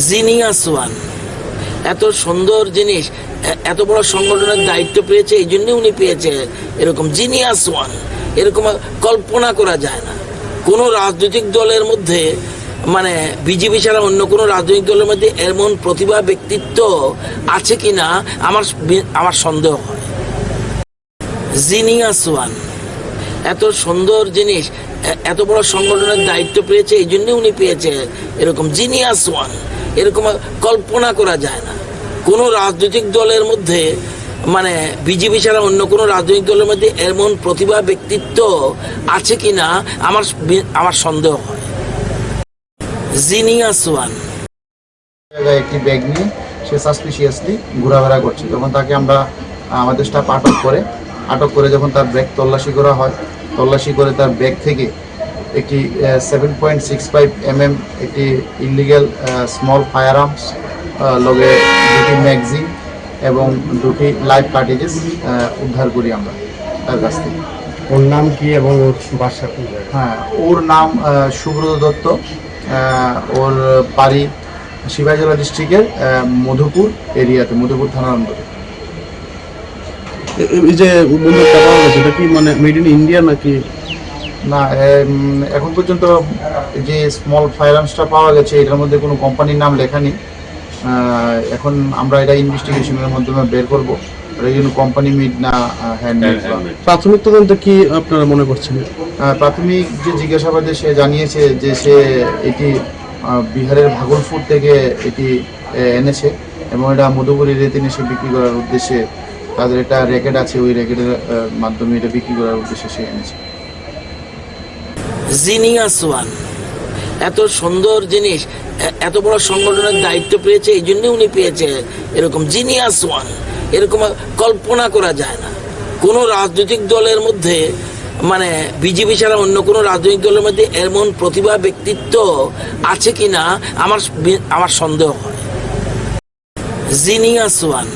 Genius one. এত সুন্দর জিনিস, এত বড় সংগঠনের দায়িত্ব পেয়েছে, এই জন্য উনি পেয়েছে এরকম জিনিয়াস ওয়ান। এরকম কল্পনা করা যায় না। কোনো রাজনৈতিক দলের মধ্যে, মানে বিজেপি ছাড়া অন্য কোনো রাজনৈতিক দলের মধ্যে এমন প্রতিভা ব্যক্তিত্ব আছে কিনা আমার সন্দেহ হয়। Genius one. এত সুন্দর জিনিস, এত বড় সংগঠনের দায়িত্ব পেয়েছে, এই জন্য উনি পেয়েছে এরকম জিনিয়াস ওয়ান। এরকম কল্পনা করা যায় না। কোনো রাজনৈতিক দলের মধ্যে, মানে বিজেপি ছাড়া অন্য কোনো রাজনৈতিক দলের মধ্যে এমন প্রতিভা ব্যক্তিত্ব আছে কিনা আমার সন্দেহ হয়। Genius one. একটি ব্যাগ নিয়ে সে সাসপিশিয়াসলি ঘোরাফেরা করছে, তখন তাকে আমরা আমাদের স্টাফ আটক করে যখন তার ব্যাগ তল্লাশি করা হয়, তল্লাশি করে তার ব্যাগ থেকে একটি 7.65 mm একটি ইলিগাল স্মল ফায়ার আর্মস, লগে দুটি ম্যাগজিন এবং দুটি লাইভ কার্টেজেস উদ্ধার করি আমরা তার কাছ থেকে। ওর নাম কি এবং ওর বাসা কি? হ্যাঁ, ওর নাম সুব্রত দত্ত। ওর বাড়ি সিপাহীজলা ডিস্ট্রিক্টের মধুপুর এরিয়াতে, মধুপুর থানার অন্তরে। এই যে বন্দুকটা পাওয়া গেছে, এটা কি মানে মেড ইন ইন্ডিয়া নাকি? না, এখন পর্যন্ত যে স্মল ফায়ার আর্মসটা পাওয়া গেছে এটার মধ্যে কোনো কোম্পানির নাম লেখা নেই। এখন আমরা এটা ইনভেস্টিগেশনের মাধ্যমে বের করবো এটা কোনো কোম্পানি মেড না হ্যান্ডমেড। প্রাথমিক তদন্তে কি আপনারা মনে করছেন? প্রাথমিক যে জিজ্ঞাসাবাদে সে জানিয়েছে যে সে এটি বিহারের ভাগলপুর থেকে এটি এনেছে এবং এটা মধুপুর এরিয়াতে এনে সে বিক্রি করার উদ্দেশ্যে, তাদের একটা র্যাকেট আছে, ওই র্যাকেটের মাধ্যমে এটা বিক্রি করার উদ্দেশ্যে সে এনেছে। Genius one. এত সুন্দর জিনিস, এত বড় সংগঠনের দায়িত্ব পেয়েছে, এই জন্য উনি পেয়েছে এরকম জিনিয়াস ওয়ান। এরকম কল্পনা করা যায় না। কোনো রাজনৈতিক দলের মধ্যে, মানে বিজেপি ছাড়া অন্য কোনো রাজনৈতিক দলের মধ্যে এমন প্রতিভা ব্যক্তিত্ব আছে কিনা আমার সন্দেহ হয়। Genius one.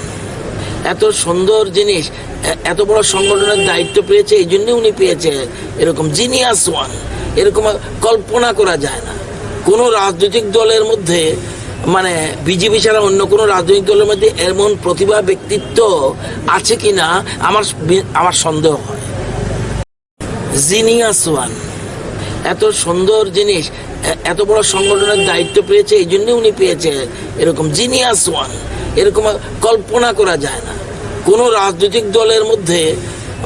এত সুন্দর জিনিস, এত বড় সংগঠনের দায়িত্ব পেয়েছে, এই জন্য উনি পেয়েছে এরকম জিনিয়াস ওয়ান। এরকম কল্পনা করা যায় না। কোনো রাজনৈতিক দলের মধ্যে, মানে বিজেপি ছাড়া অন্য কোনো রাজনৈতিক দলের মধ্যে এমন প্রতিভা ব্যক্তিত্ব আছে কিনা আমার সন্দেহ হয়। Genius one. এত সুন্দর জিনিস, এত বড় সংগঠনের দায়িত্ব পেয়েছে, এই জন্য উনি পেয়েছে এরকম জিনিয়াস ওয়ান। এরকম কল্পনা করা যায় না। কোনো রাজনৈতিক দলের মধ্যে,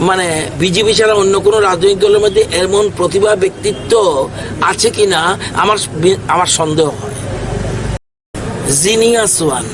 মানে বিজেপি ছাড়া অন্য কোনো রাজনৈতিক দলের মধ্যে এমন প্রতিভা ব্যক্তিত্ব আছে কিনা আমার সন্দেহ হয়। Genius one.